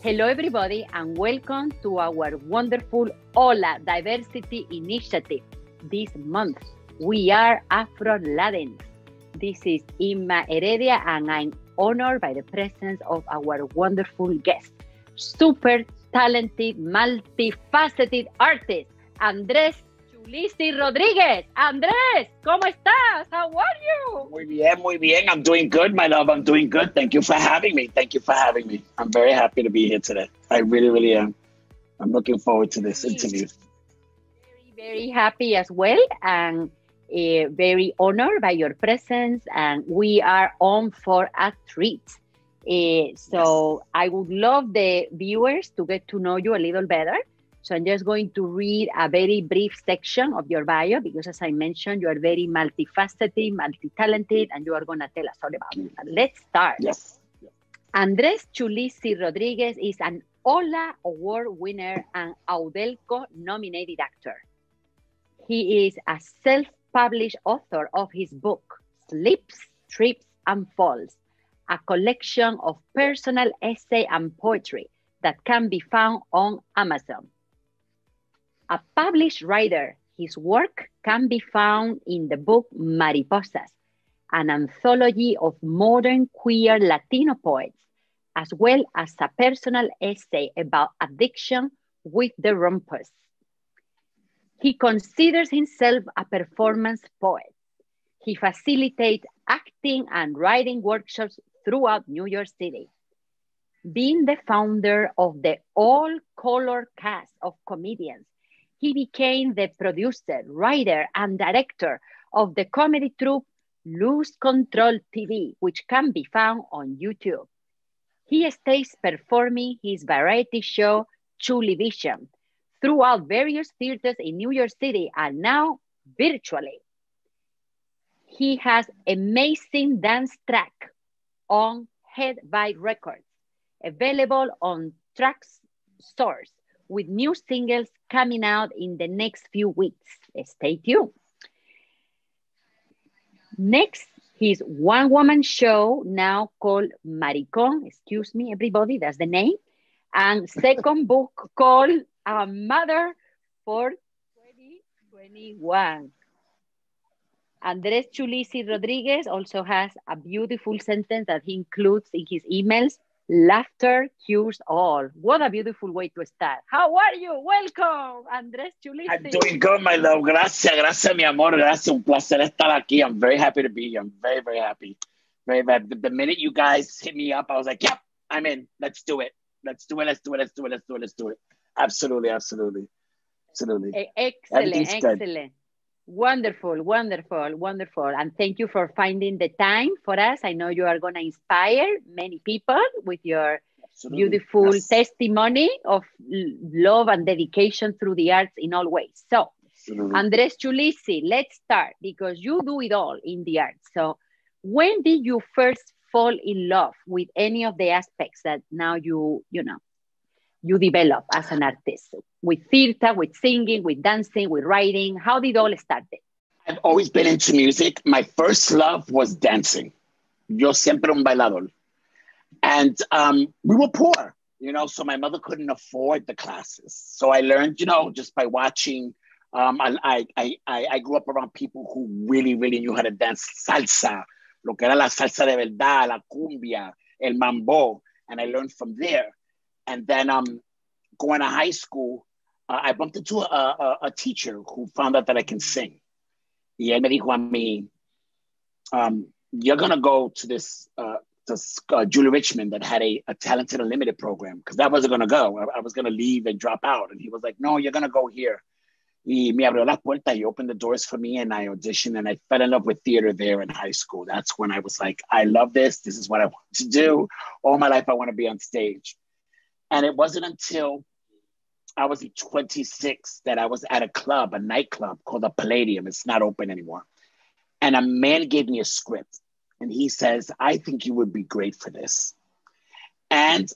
Hello, everybody, and welcome to our wonderful HOLA Diversity Initiative. This month, we are AFRO LATINX. This is Inma Heredia, and I'm honored by the presence of our wonderful guest, super talented, multifaceted artist, Andrés Chulisi Rodri. Andrés, ¿cómo estás? How are you? Muy bien. I'm doing good, my love. I'm doing good. Thank you for having me. I'm very happy to be here today. I really am. I'm looking forward to this interview. Very happy as well, and very honored by your presence. And we are on for a treat. So yes. I would love the viewers to get to know you a little better. So I'm just going to read a very brief section of your bio because, as I mentioned, you are very multifaceted, multi-talented, and you are going to tell us all about it. Let's start. Yes. Andrés Chulisi Rodri is an HOLA Award winner and Audelco-nominated actor. He is a self-published author of his book, Slips, Trips, and Falls, a collection of personal essay and poetry that can be found on Amazon. A published writer, his work can be found in the book Mariposas, an anthology of modern queer Latino poets, as well as a personal essay about addiction with the Rompers. He considers himself a performance poet. He facilitates acting and writing workshops throughout New York City. Being the founder of the all-color cast of comedians, he became the producer, writer, and director of the comedy troupe Lose Control TV, which can be found on YouTube. He stays performing his variety show, Chulivision, throughout various theaters in New York City and now virtually. He has amazing dance track on Head by Records, available on Trax stores, with new singles coming out in the next few weeks. Stay tuned. Next, his one-woman show now called Maricón, excuse me, everybody, that's the name, and second book called A Mother for 2021. Andrés Chulisi Rodri also has a beautiful sentence that he includes in his emails. Laughter cures all. What a beautiful way to start. How are you? Welcome, Andrés Chulisi. I'm doing good, my love. Gracias, mi amor. Gracias. Un placer estar aquí. I'm very happy to be here. I'm very happy. Very happy. The minute you guys hit me up, I was like, yep, I'm in. Let's do it. Absolutely. Excellent. Wonderful. And thank you for finding the time for us. I know you are going to inspire many people with your beautiful testimony of love and dedication through the arts in all ways. So, Andrés Chulisi, let's start because you do it all in the arts. So, when did you first fall in love with any of the aspects that now you develop as an artist? With theater, with singing, with dancing, with writing? How did it all start? I've always been into music. My first love was dancing. Yo siempre un bailador. And we were poor, so my mother couldn't afford the classes. So I learned, just by watching. I grew up around people who really knew how to dance salsa, lo que era la salsa de verdad, la cumbia, el mambo. And I learned from there. And then going to high school, I bumped into a teacher who found out that I can sing. Y él me dijo a mí, you're going to go to this Julie Richmond that had a Talented Unlimited program, because that wasn't going to go. I was going to leave and drop out. And he was like, no, you're going to go here. Y me abrió la puerta. He opened the doors for me and I auditioned and I fell in love with theater there in high school. That's when I was like, I love this. This is what I want to do. All my life, I want to be on stage. And it wasn't until I was 26 that I was at a nightclub called the Palladium. It's not open anymore. And a man gave me a script and he says, I think you would be great for this. And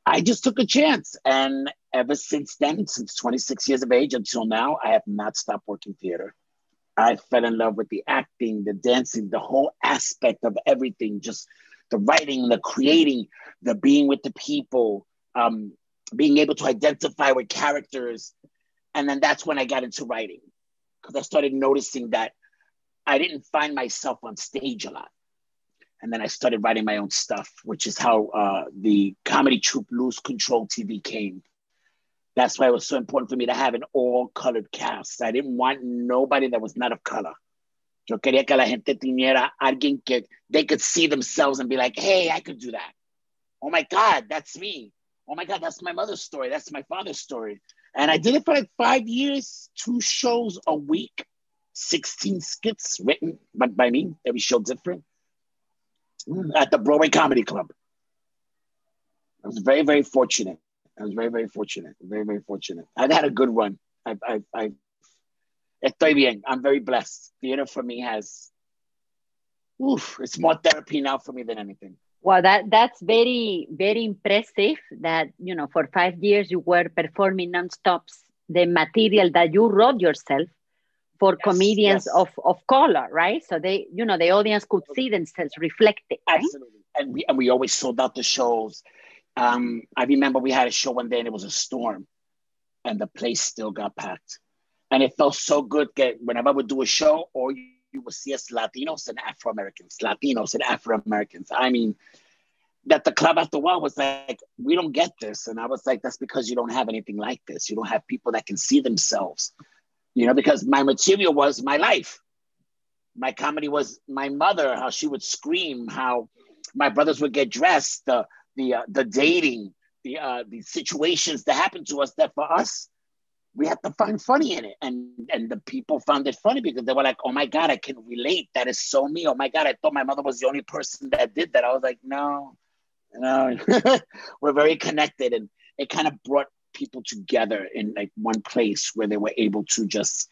I just took a chance. And ever since then, since 26 years of age until now, I have not stopped working theater. I fell in love with the acting, the dancing, the whole aspect of everything, just the writing, the creating, the being with the people, being able to identify with characters. And then that's when I got into writing, because I started noticing that I didn't find myself on stage a lot. And then I started writing my own stuff, which is how the comedy troupe Lose Control TV came. That's why it was so important for me to have an all-colored cast. I didn't want nobody that was not of color. Yo quería que la gente tuviera alguien que they could see themselves and be like, hey, I could do that. Oh my God, that's me. Oh my God, that's my mother's story. That's my father's story. And I did it for like 5 years, 2 shows a week, 16 skits written by me, every show different, at the Broadway Comedy Club. I was very, very fortunate. Very, very fortunate. I've had a good run. Estoy bien. I'm very blessed. Theater for me it's more therapy now for me than anything. Well, that's very, very impressive that, for 5 years you were performing nonstop the material that you wrote yourself for comedians of color, right? So they, the audience could see themselves reflected. Right? Absolutely. And we always sold out the shows. I remember we had a show one day and it was a storm and the place still got packed. And it felt so good that whenever I would do a show, or you would see us Latinos and Afro-Americans. I mean, that the club after a while was like, we don't get this. And I was like, that's because you don't have anything like this. You don't have people that can see themselves, because my material was my life. My comedy was my mother, how she would scream, how my brothers would get dressed, the dating, the situations that happened to us that for us, we had to find funny in it. And the people found it funny because they were like, oh my God, I can relate. That is so me. Oh my God, I thought my mother was the only person that did that. I was like, no. We're very connected. And it kind of brought people together in like one place where they were able to just,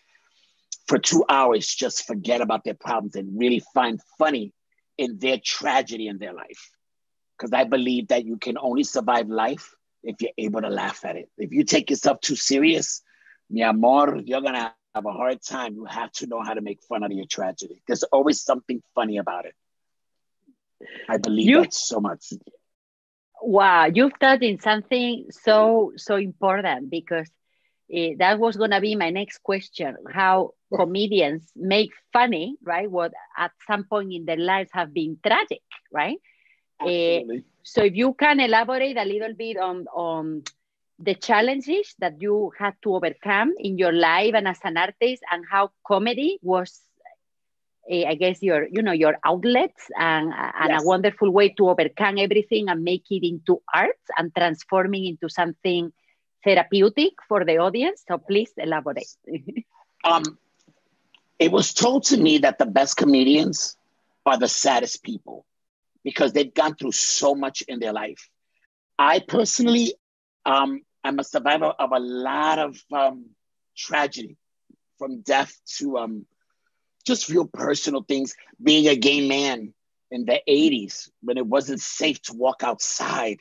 for 2 hours, just forget about their problems and really find funny in their tragedy in their life. Because I believe that you can only survive life if you're able to laugh at it. If you take yourself too serious, mi amor, you're going to have a hard time. You have to know how to make fun of your tragedy. There's always something funny about it. I believe that so much. Wow, you've touched in something so important, because that was going to be my next question. How comedians make funny, right? What at some point in their lives have been tragic, right? So if you can elaborate a little bit on the challenges that you had to overcome in your life and as an artist, and how comedy was, I guess, your outlet and a wonderful way to overcome everything and make it into art and transforming into something therapeutic for the audience. So please elaborate. It was told to me that the best comedians are the saddest people, because they've gone through so much in their life. I personally, I'm a survivor of a lot of tragedy, from death to just real personal things. Being a gay man in the 80s, when it wasn't safe to walk outside.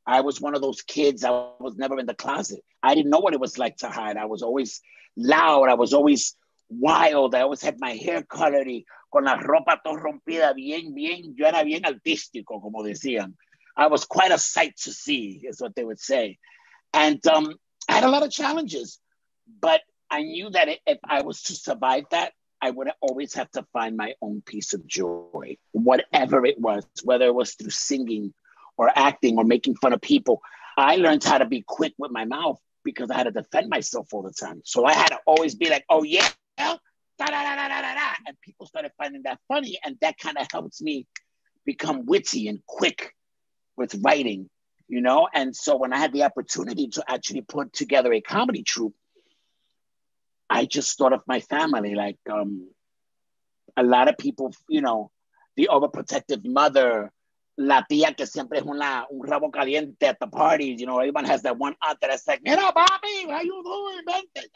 I was one of those kids. I was never in the closet. I didn't know what it was like to hide. I was always loud. I was always wild. I always had my hair colored y con la ropa todo rompida, bien. Yo era bien artístico, como decían. I was quite a sight to see, is what they would say. And I had a lot of challenges, but I knew that if I was to survive that, I would always have to find my own piece of joy, whatever it was, whether it was through singing or acting or making fun of people. I learned how to be quick with my mouth because I had to defend myself all the time. So I had to always be like, oh yeah, da, da, da, da, da, da. And people started finding that funny. And that kind of helps me become witty and quick with writing, And so when I had the opportunity to actually put together a comedy troupe, I just thought of my family, like a lot of people, the overprotective mother, la tía que siempre es un rabo caliente at the parties, everyone has that one aunt that's like, mira, papi, how you doing?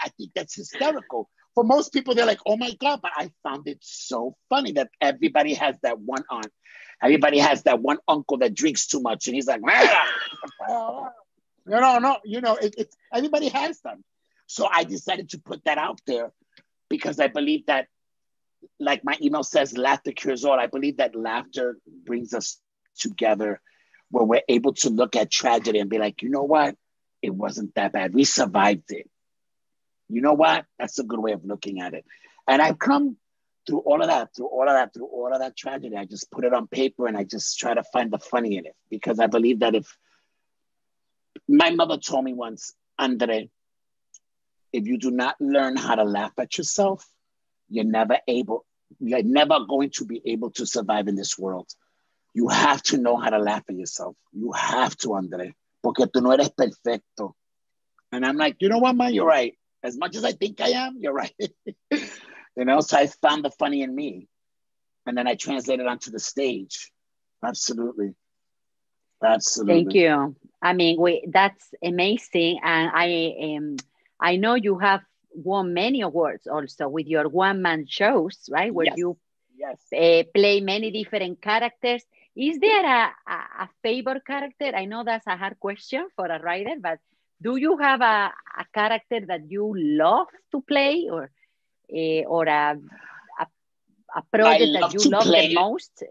I think that's hysterical. For most people, they're like, oh my God, but I found it so funny that everybody has that one aunt. Everybody has that one uncle that drinks too much. And he's like, everybody has them. So I decided to put that out there because I believe that, like my email says, laughter cures all. I believe that laughter brings us together where we're able to look at tragedy and be like, you know what? It wasn't that bad. We survived it. You know what? That's a good way of looking at it. And I've come through all of that tragedy. I just put it on paper and I just try to find the funny in it, because I believe that if my mother told me once, Andre, if you do not learn how to laugh at yourself, you're never going to be able to survive in this world. You have to know how to laugh at yourself. You have to, Andre, porque tú no eres perfecto. And I'm like, you know what, man, you're right. As much as I think I am, you're right. You know, so I found the funny in me. And then I translated onto the stage. Absolutely. Absolutely. Thank you. I mean, that's amazing. And I know you have won many awards also with your one-man shows, right? Where you play many different characters. Is there a favorite character? I know that's a hard question for a writer, but do you have a character that you love to play, or a project that you love the most?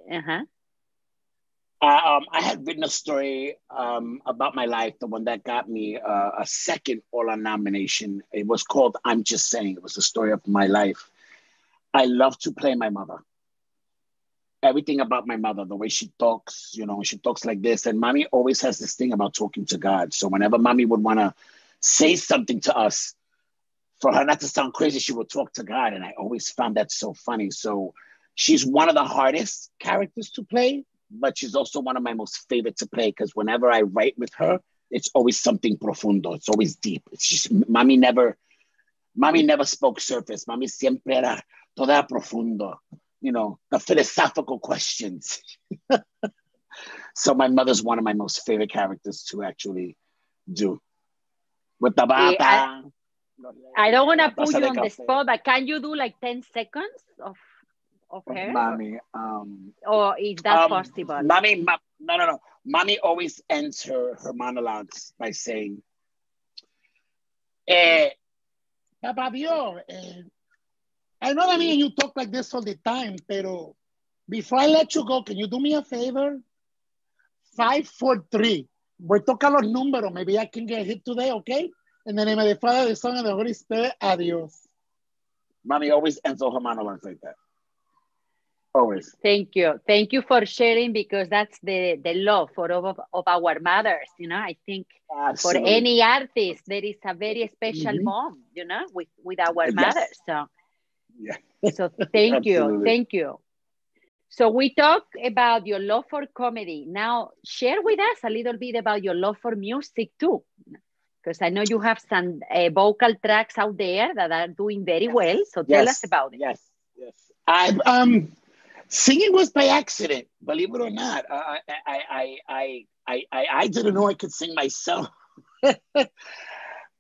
I had written a story about my life, the one that got me a second HOLA nomination. It was called I'm Just Saying. It was the story of my life. I love to play my mother. Everything about my mother, the way she talks, you know, she talks like this. And mommy always has this thing about talking to God. So whenever mommy would want to say something to us, for her not to sound crazy, she would talk to God. And I always found that so funny. So she's one of the hardest characters to play, but she's also one of my most favorite to play, because whenever I write with her, it's always something profundo. It's always deep. It's just, mommy never spoke surface. Mommy siempre era toda profundo. You know, the philosophical questions. So my mother's one of my most favorite characters to actually do. With the bata. I don't want to put you on the spot, but can you do like 10 seconds of her? Mommy. Or is that possible? Mommy, no. Mommy always ends her monologues by saying, Papa Dios, I know that me and you talk like this all the time, pero before I let you go, can you do me a favor? 5, 4, 3. Voy a tocar los números. Maybe I can get hit today, okay? In the name of the Father, the Son, and the Holy Spirit, adios. Mommy always ends all her monologues like that. Always. Thank you. Thank you for sharing, because that's the love of our mothers. You know, I think for any artist, there is a very special bond, you know, with our mothers. So. Yeah. So thank you. Thank you. So we talked about your love for comedy. Now share with us a little bit about your love for music too, because I know you have some vocal tracks out there that are doing very well. So tell us about it. Yes. Singing was by accident, believe it or not. I didn't know I could sing myself.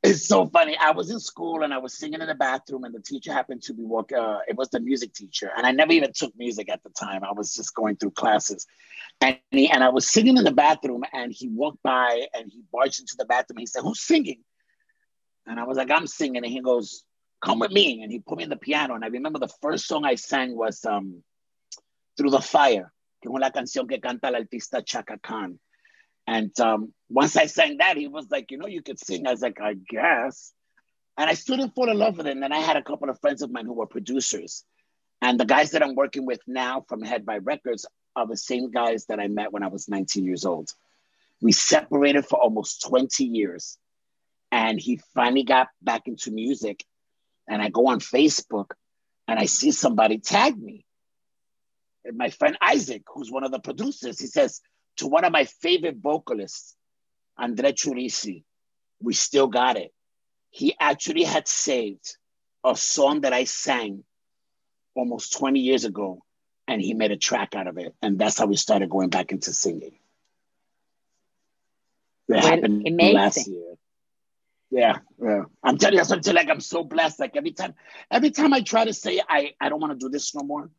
It's so funny. I was in school and I was singing in the bathroom, and the teacher happened to be it was the music teacher. And I never even took music at the time. I was just going through classes. And I was singing in the bathroom, and he walked by and he barged into the bathroom. And he said, "Who's singing?" And I was like, "I'm singing." And he goes, "Come with me." And he put me in the piano. And I remember the first song I sang was Through the Fire, que es una canción que canta el artista Chaka Khan. And once I sang that, he was like, "You know, you could sing." I was like, "I guess." And I still didn't fall in love with it. And then I had a couple of friends of mine who were producers. And the guys that I'm working with now from Head by Records are the same guys that I met when I was 19 years old. We separated for almost 20 years. And he finally got back into music. And I go on Facebook and I see somebody tag me. And my friend Isaac, who's one of the producers, he says, "To one of my favorite vocalists, Andre Chulisi, we still got it." He actually had saved a song that I sang almost 20 years ago, and he made a track out of it. And that's how we started going back into singing. That happened amazing. Last year. Yeah. I'm telling you something, like I'm so blessed. Like every time I try to say, I don't want to do this no more.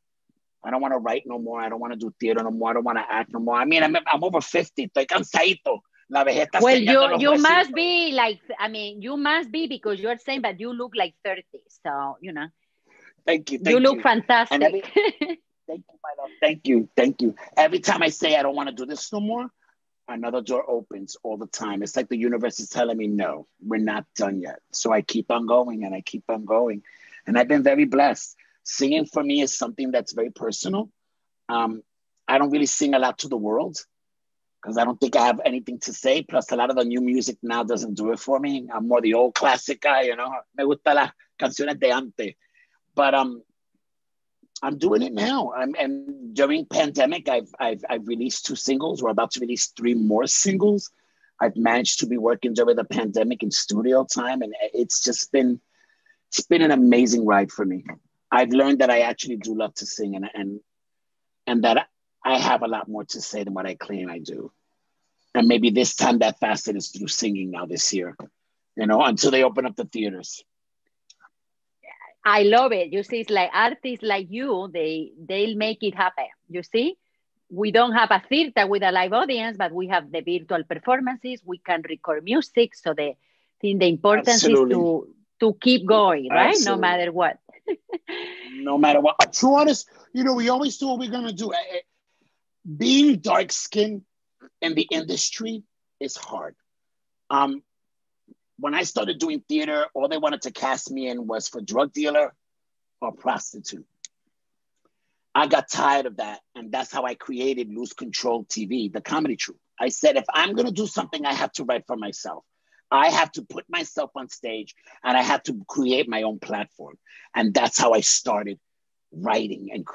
I don't want to write no more. I don't want to do theater no more. I don't want to act no more. I mean, I'm over 50. Estoy cansadito. La vejez está well, you must be like, I mean, you must be, because you're saying, but you look like 30. So, you know. Thank you. You look fantastic. Thank you, my love. Thank you. Every time I say I don't want to do this no more, another door opens all the time. It's like the universe is telling me, no, we're not done yet. So I keep on going and I keep on going. And I've been very blessed. Singing for me is something that's very personal. I don't really sing a lot to the world because I don't think I have anything to say. Plus, a lot of the new music now doesn't do it for me. I'm more the old classic guy, you know. Me gusta las canciones de antes. But I'm doing it now. And during pandemic, I've released 2 singles. We're about to release 3 more singles. I've managed to be working during the pandemic in studio time, and it's been an amazing ride for me. I've learned that I actually do love to sing, and that I have a lot more to say than what I claim I do. And maybe this time that facet is through singing now this year, you know, until they open up the theaters. I love it. You see, it's like artists like you, they'll make it happen. You see, we don't have a theater with a live audience, but we have the virtual performances. We can record music. So the importance Absolutely. is to keep going, right? Absolutely. No matter what. No matter what. A true artist, you know, we always do what we're going to do. Being dark-skinned in the industry is hard. When I started doing theater, all they wanted to cast me in was for drug dealer or prostitute. I got tired of that. And that's how I created Lose Control TV, the comedy troupe. I said, if I'm going to do something, I have to write for myself. I have to put myself on stage and I have to create my own platform. And that's how I started writing and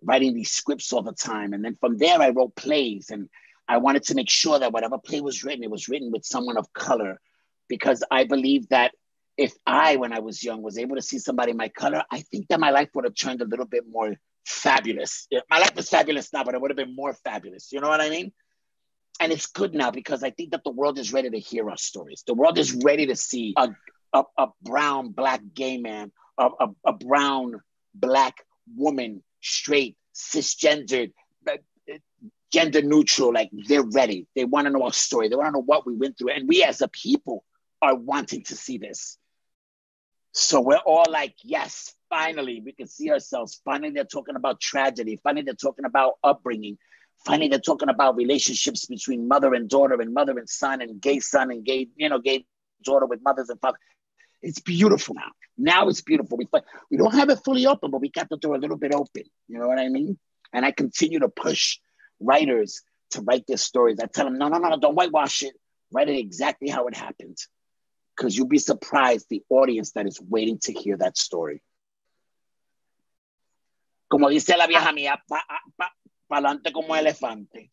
writing these scripts all the time. And then from there, I wrote plays, and I wanted to make sure that whatever play was written, it was written with someone of color, because I believe that if I, when I was young, was able to see somebody my color, I think that my life would have turned a little bit more fabulous. My life is fabulous now, but it would have been more fabulous. You know what I mean? And it's good now because I think that the world is ready to hear our stories. The world is ready to see a brown, black gay man, a brown, black woman, straight, cisgendered, gender neutral. Like, they're ready. They want to know our story. They want to know what we went through. And we as a people are wanting to see this. So we're all like, yes, finally, we can see ourselves. Finally, they're talking about tragedy. Finally, they're talking about upbringing. Finally, they're talking about relationships between mother and daughter and mother and son and gay daughter with mothers and fathers. It's beautiful now. Now it's beautiful. We don't have it fully open, but we got the door a little bit open. You know what I mean? And I continue to push writers to write their stories. I tell them, no, don't whitewash it. Write it exactly how it happened. Because you'll be surprised the audience that is waiting to hear that story. Como dice la vieja mía, pa'lante como elefante.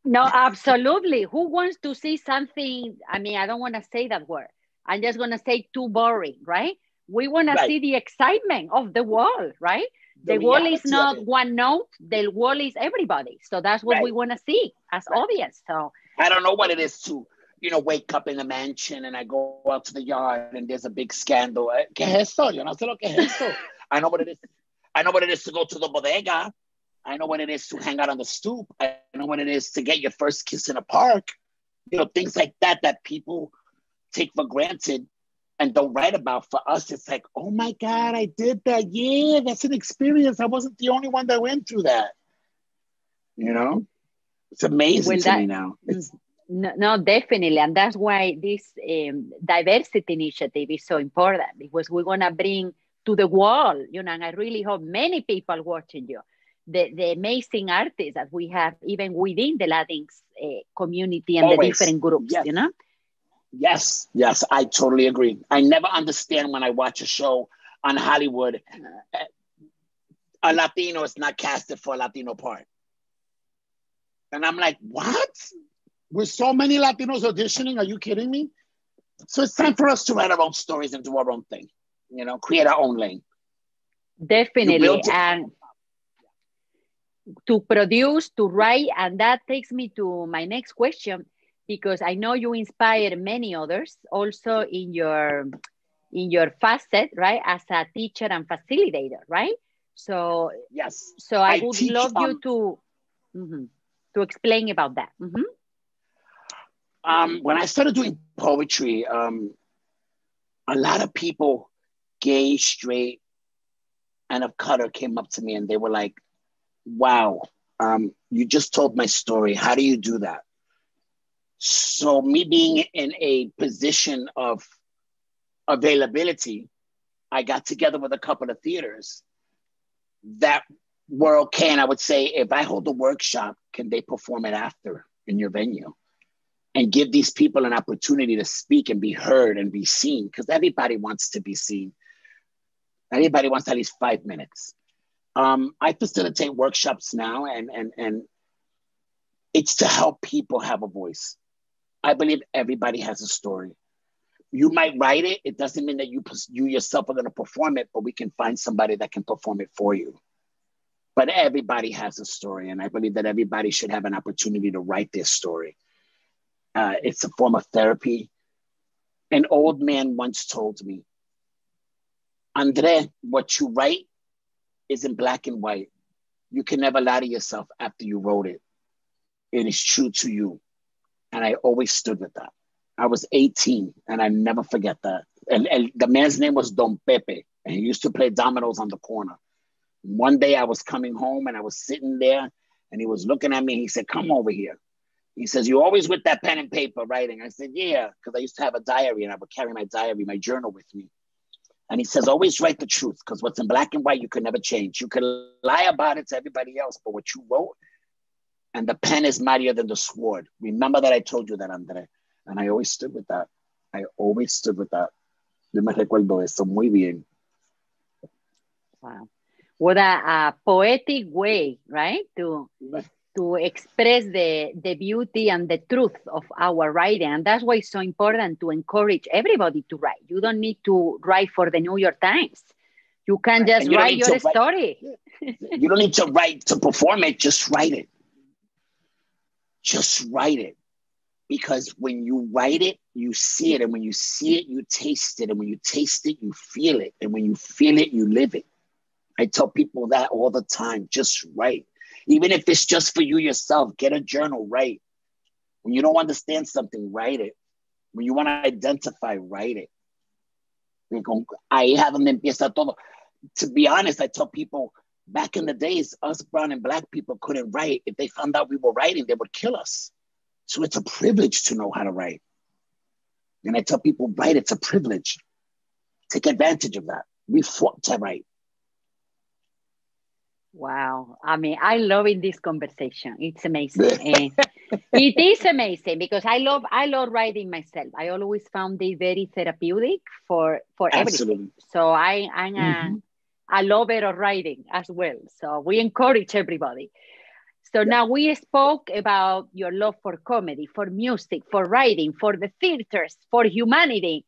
No, absolutely. Who wants to see something? I mean, I don't want to say that word. I'm just going to say too boring, right? We want to see the excitement of the wall, right? The wall is not one note. The wall is everybody. So that's what we want to see as audience. So I don't know what it is to, wake up in the mansion and I go out to the yard and there's a big scandal. ¿Qué es esto? Yo no sé lo que es esto. I know what it is. I know what it is to go to the bodega. I know what it is to hang out on the stoop. I know what it is to get your first kiss in a park. Things like that people take for granted and don't write about. For us, it's like, oh my God, I did that. Yeah, that's an experience. I wasn't the only one that went through that. It's amazing to me now. No, definitely. And that's why this diversity initiative is so important, because we're going to bring to the wall, and I really hope many people watching you, the amazing artists that we have even within the Latinx community and the different groups, Yes, I totally agree. I never understand when I watch a show on Hollywood, a Latino is not casted for a Latino part. And I'm like, what? With so many Latinos auditioning, are you kidding me? So it's time for us to write our own stories and do our own thing, create our own lane. Definitely. And to produce, to write, and that takes me to my next question, because I know you inspire many others also in your facet, right, as a teacher and facilitator, right? So yes. So I would love you to explain about that. When I started doing poetry, a lot of people, gay, straight, and of color, came up to me and they were like, wow, you just told my story. How do you do that? So me being in a position of availability, I got together with a couple of theaters that were okay. And I would say, if I hold a workshop, can they perform it after in your venue? And give these people an opportunity to speak and be heard and be seen, because everybody wants to be seen. Everybody wants at least 5 minutes. I facilitate workshops now, and it's to help people have a voice. I believe everybody has a story. You might write it. It doesn't mean that you yourself are going to perform it, but we can find somebody that can perform it for you. But everybody has a story, and I believe that everybody should have an opportunity to write their story. It's a form of therapy. An old man once told me, Andre, what you write is in black and white. You can never lie to yourself after you wrote it. It is true to you. And I always stood with that. I was 18, and I never forget that. And the man's name was Don Pepe, and he used to play dominoes on the corner. One day I was coming home, and I was sitting there, and he was looking at me, and he said, come over here. He says, you always with that pen and paper writing? I said, yeah, because I used to have a diary, and I would carry my diary, my journal with me. And he says, always write the truth, because what's in black and white, you can never change. You can lie about it to everybody else, but what you wrote, and the pen is mightier than the sword. Remember that I told you that, Andre. And I always stood with that. I always stood with that. Yo me recuerdo eso muy bien. Wow. What a poetic way, right? To express the beauty and the truth of our writing. And that's why it's so important to encourage everybody to write. You don't need to write for the New York Times. You can just write your story. You don't need to write to perform it. Just write it. Just write it. Because when you write it, you see it. And when you see it, you taste it. And when you taste it, you feel it. And when you feel it, you live it. I tell people that all the time. Just write. Even if it's just for you yourself, get a journal, write. When you don't understand something, write it. When you want to identify, write it. Ahí es donde empieza todo. To be honest, I tell people, back in the days, us brown and black people couldn't write. If they found out we were writing, they would kill us. So it's a privilege to know how to write. And I tell people, write, it's a privilege. Take advantage of that. We fought to write. Wow. I mean, I love in this conversation. It's amazing. It is amazing because I love writing myself. I always found it very therapeutic for everything. So I'm a lover of writing as well. So we encourage everybody. So now we spoke about your love for comedy, for music, for writing, for the theaters, for humanity.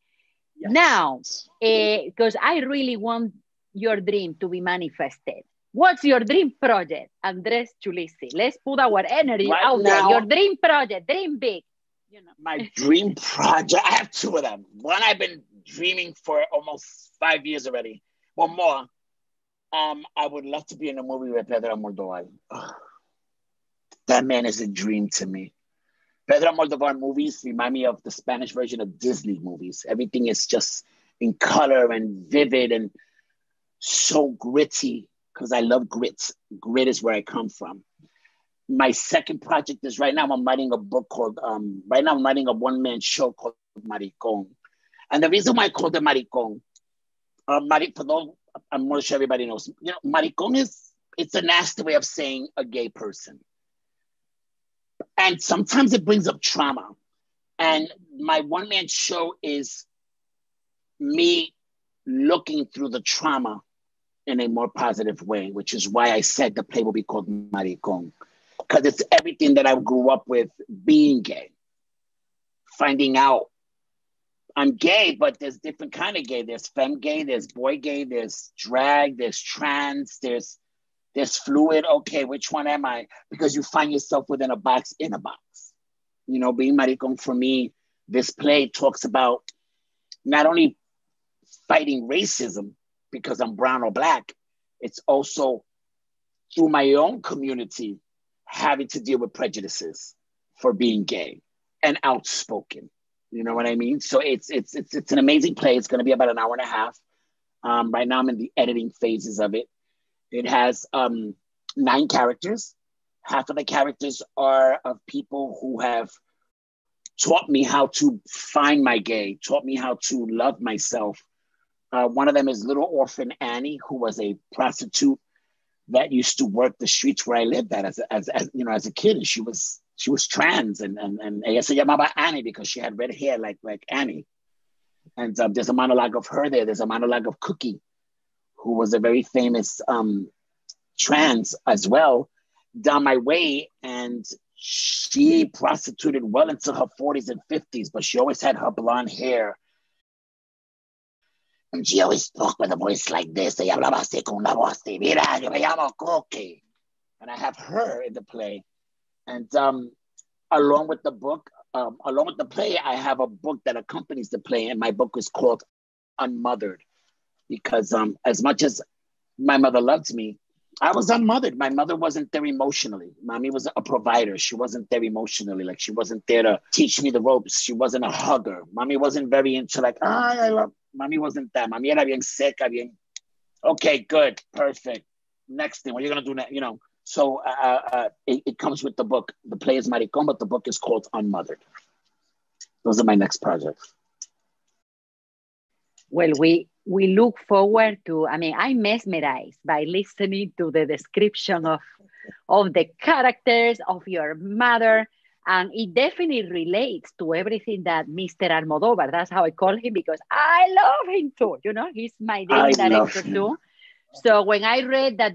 Yes. Now, because I really want your dream to be manifested. What's your dream project, Andres Chulisi? Let's put our energy out there. Your dream project, dream big. You know. My dream project, I have two of them. One I've been dreaming for almost 5 years already, or more. I would love to be in a movie with Pedro Almodóvar. That man is a dream to me. Pedro Almodóvar movies remind me of the Spanish version of Disney movies. Everything is just in color and vivid and so gritty. Because I love grit. Grit is where I come from. My second project is right now I'm writing a book called, I'm writing a one-man show called Maricón. And the reason why I called it Maricón, for those, I'm not sure everybody knows, you know, Maricón it's a nasty way of saying a gay person. And sometimes it brings up trauma. And my one-man show is me looking through the trauma in a more positive way, which is why I said the play will be called Maricón. Because it's everything that I grew up with being gay. Finding out I'm gay, but there's different kind of gay. There's femme gay, there's boy gay, there's drag, there's trans, there's fluid. Okay, which one am I? Because you find yourself within a box in a box. You know, being Maricón for me, this play talks about not only fighting racism, because I'm brown or black, it's also through my own community having to deal with prejudices for being gay and outspoken. You know what I mean? So it's an amazing play. It's going to be about an hour and a half. Right now I'm in the editing phases of it. It has 9 characters. Half of the characters are of people who have taught me how to find my gay, taught me how to love myself. One of them is little orphan Annie, who was a prostitute that used to work the streets where I lived at as a kid. And she was trans, and ella se llamaba Annie because she had red hair like Annie. And there's a monologue of her there. There's a monologue of Cookie, who was a very famous trans as well, down my way. And she prostituted well into her 40s and 50s, but she always had her blonde hair. And she always spoke with a voice like this. Ella hablaba así con una voz así, mira, yo me llamo Cookie. And I have her in the play. And along with the play, I have a book that accompanies the play. And my book is called Unmothered. Because as much as my mother loved me, I was unmothered. My mother wasn't there emotionally. Mommy was a provider. She wasn't there emotionally. Like, she wasn't there to teach me the ropes. She wasn't a hugger. Mommy wasn't very into like, I love. Mommy wasn't that. Mommy era bien seca, bien. Okay, good, perfect. Next thing, what are you gonna do now? You know. So it comes with the book. The play is Maricón, but the book is called Unmothered. Those are my next projects. Well, we look forward to, I mean, I'm mesmerized by listening to the description of the characters, of your mother, and it definitely relates to everything that Mr. Almodóvar, that's how I call him, because I love him too, you know, he's my daily director too. So when I read that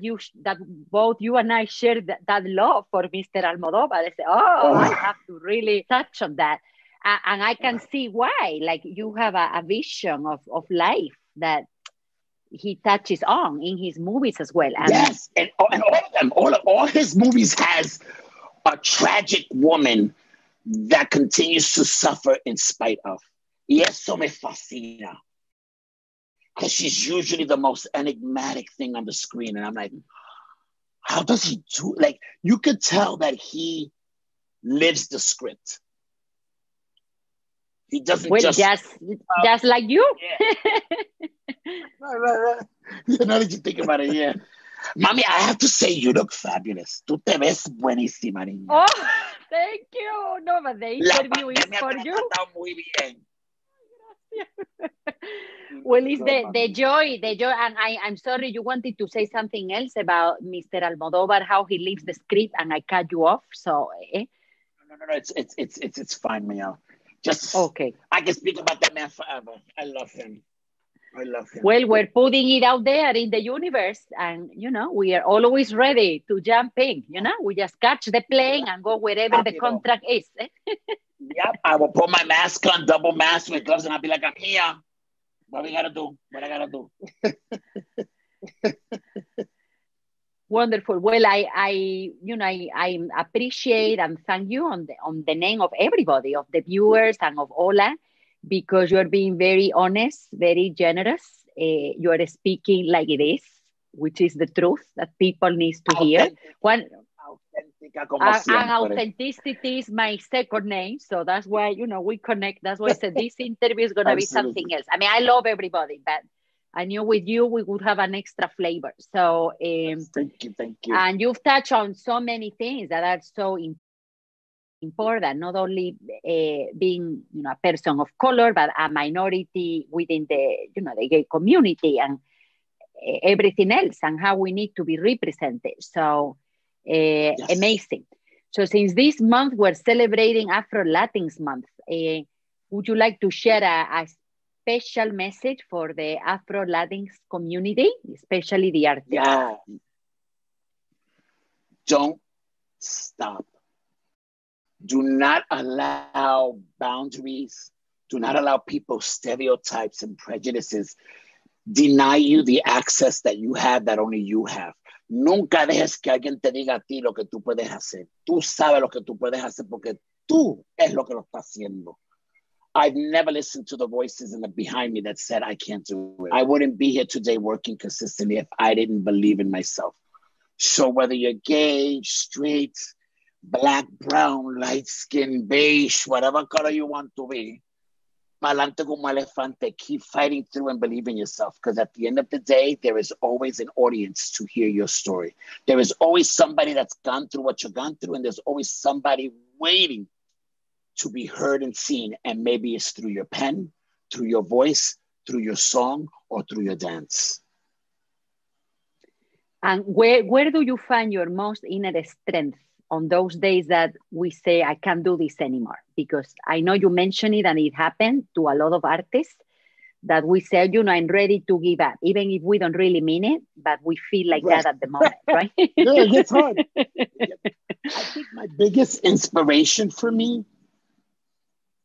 both you and I shared that love for Mr. Almodóvar, I said, I have to really touch on that. And I can see why, like, you have a vision of life that he touches on in his movies as well. And yes, and all of them, all his movies has a tragic woman that continues to suffer in spite of. Y eso me fascina. Because she's usually the most enigmatic thing on the screen. And I'm like, how does he do? Like, you could tell that he lives the script. He doesn't just like you. Yeah. right. Now that you think about it, yeah. Mami, I have to say, you look fabulous. Tú te ves buenísima, niña. Oh, thank you. No, but the interview is for you. Muy bien. Well, it's the joy, and I'm sorry, you wanted to say something else about Mr. Almodóvar, how he leaves the script, and I cut you off. So, No, it's fine, Mia. Just okay. I can speak about that man forever. I love him. Well, we're putting it out there in the universe, and you know, we are always ready to jump in. You know, we just catch the plane and go wherever the contract is. Yep, I will put my mask on, double mask with gloves, and I'll be like, I'm here. What we gotta do? What I gotta do? Wonderful. Well, I appreciate and thank you on the name of everybody, of the viewers and of HOLA, because you're being very honest, very generous. You are speaking like it is, which is the truth that people need to hear. And authenticity is my second name, so that's why, you know, we connect. That's why I said this interview is gonna be something else. I mean, I love everybody, but I knew with you we would have an extra flavor. So thank you. And you've touched on so many things that are so important, not only being, you know, a person of color, but a minority within the, you know, the gay community, and everything else, and how we need to be represented. So yes. Amazing. So since this month we're celebrating Afro Latinx month, would you like to share a special message for the Afro Latinx community, especially the artists? Yeah. Don't stop. Do not allow boundaries. Do not allow people's stereotypes and prejudices deny you the access that you have, that only you have. Nunca dejes que alguien te diga a ti lo que tú puedes hacer. Tú sabes lo que tú puedes hacer porque tú es lo que lo estás haciendo. I've never listened to the voices behind me that said I can't do it. I wouldn't be here today working consistently if I didn't believe in myself. So whether you're gay, straight, black, brown, light skin, beige, whatever color you want to be, pa'lante como elefante, keep fighting through and believe in yourself, because at the end of the day, there is always an audience to hear your story. There is always somebody that's gone through what you've gone through, and there's always somebody waiting to be heard and seen. And maybe it's through your pen, through your voice, through your song, or through your dance. And where do you find your most inner strength on those days that we say, I can't do this anymore? Because I know you mentioned it and it happened to a lot of artists that we say, you know, I'm ready to give up, even if we don't really mean it, but we feel like that at the moment, right? Yeah, it's hard. I think my biggest inspiration for me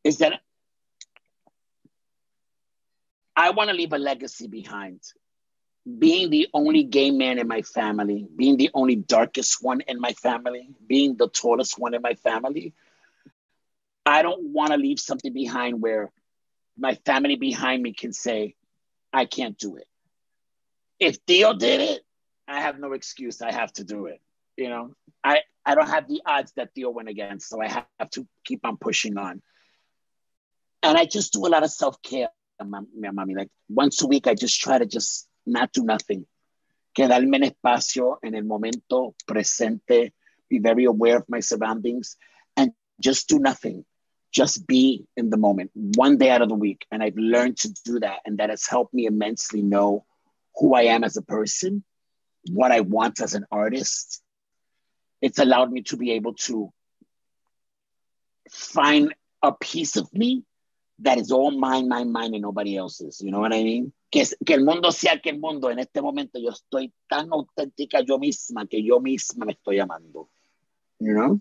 is that I want to leave a legacy behind. Being the only gay man in my family, being the only darkest one in my family, being the tallest one in my family, I don't want to leave something behind where my family behind me can say, I can't do it. If Theo did it, I have no excuse. I have to do it. You know, I don't have the odds that Theo went against, so I have to keep on pushing on. And I just do a lot of self-care, mommy. Like once a week, I just try to just not do nothing. Quedarme en espacio, en el momento presente, be very aware of my surroundings, and just do nothing. Just be in the moment, one day out of the week. And I've learned to do that. And that has helped me immensely know who I am as a person, what I want as an artist. It's allowed me to be able to find a piece of me that is all mine, and nobody else's. You know what I mean? Que el mundo sea que el mundo. En este momento yo estoy tan auténtica yo misma que yo misma me estoy amando. You know?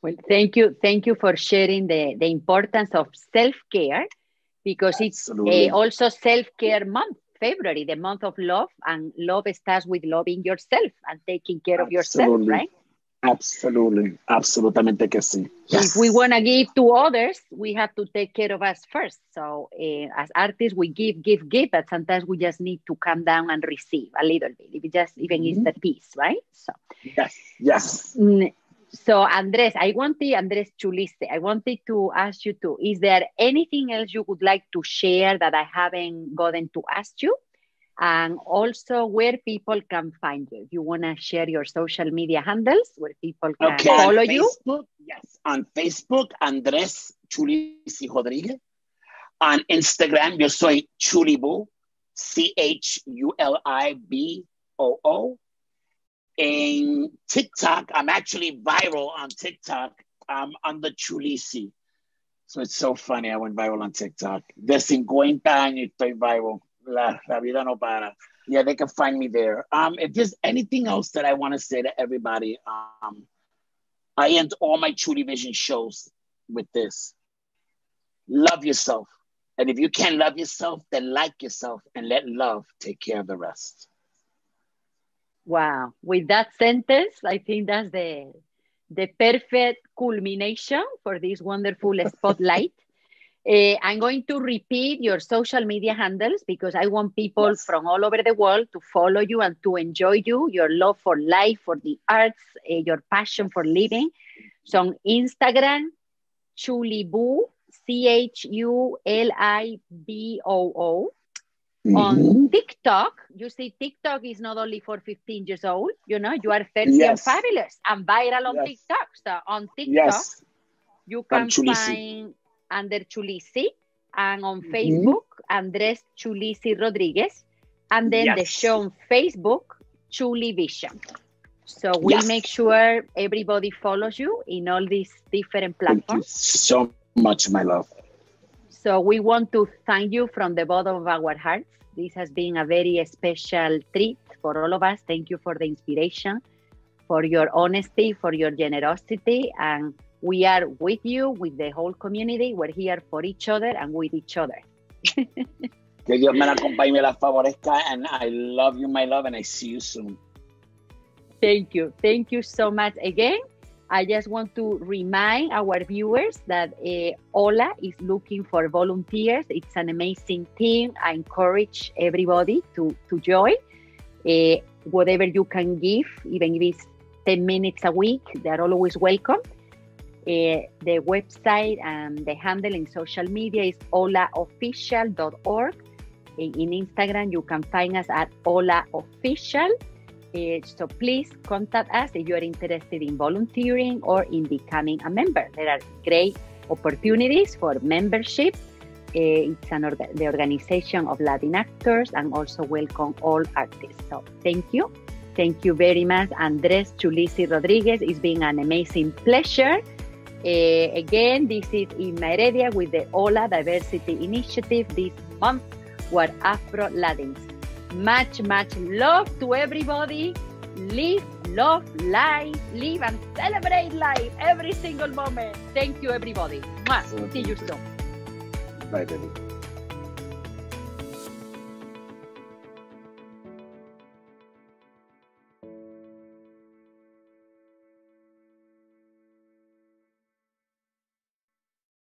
Well, thank you for sharing the importance of self-care, because Absolutely. It's also self-care month, February, the month of love, and love starts with loving yourself and taking care of yourself, right? Absolutely. Absolutamente que sí. Yes. If we want to give to others, we have to take care of us first. So as artists, we give, but sometimes we just need to calm down and receive a little bit, if it just even is the peace, right? So yes. So Andres Chulisi, I wanted to ask you too, is there anything else you would like to share that I haven't gotten to ask you? And also where people can find you. You want to share your social media handles where people can follow you? Yes, on Facebook, Andres Chulisi Rodri. On Instagram, yo soy Chuliboo, CHULIBOO. In TikTok, I'm actually viral on TikTok. I'm on the Chulisi. So it's so funny. I went viral on TikTok. De 50 años estoy viral. La vida no para. Yeah, they can find me there. If there's anything else that I want to say to everybody, I end all my Chulivision shows with this. Love yourself. And if you can't love yourself, then like yourself and let love take care of the rest. Wow. With that sentence, I think that's the perfect culmination for this wonderful spotlight. I'm going to repeat your social media handles because I want people from all over the world to follow you and to enjoy you, your love for life, for the arts, your passion for living. So on Instagram, Chuliboo, CHULIBOO. On TikTok, you see TikTok is not only for 15 years old, you know, you are 30 and fabulous and viral on TikTok. So on TikTok, you can find under Chulisi, and on Facebook, Andres Chulisi Rodriguez, and then the show on Facebook, Chulivision. So we'll make sure everybody follows you in all these different platforms. Thank you so much, my love. So we want to thank you from the bottom of our hearts. This has been a very special treat for all of us. Thank you for the inspiration, for your honesty, for your generosity. And we are with you, with the whole community. We're here for each other and with each other. Que Dios me la acompañe y me la favorezca. And I love you, my love, and I see you soon. Thank you. Thank you so much again. I just want to remind our viewers that HOLA is looking for volunteers. It's an amazing team. I encourage everybody to join. Whatever you can give, even if it's 10 minutes a week, they're always welcome. The website and the handle in social media is holaofficial.org. In Instagram, you can find us at holaofficial. So please contact us if you're interested in volunteering or in becoming a member. There are great opportunities for membership. It's the organization of Latin actors and also welcome all artists. So thank you. Thank you very much, Andres Chulisi Rodriguez. It's been an amazing pleasure. Again, this is in Heredia with the HOLA Diversity Initiative this month. We're AFRO LATINX. Much, much love to everybody. Live, love, life, live and celebrate life every single moment. Thank you, everybody. See you soon. Bye, baby.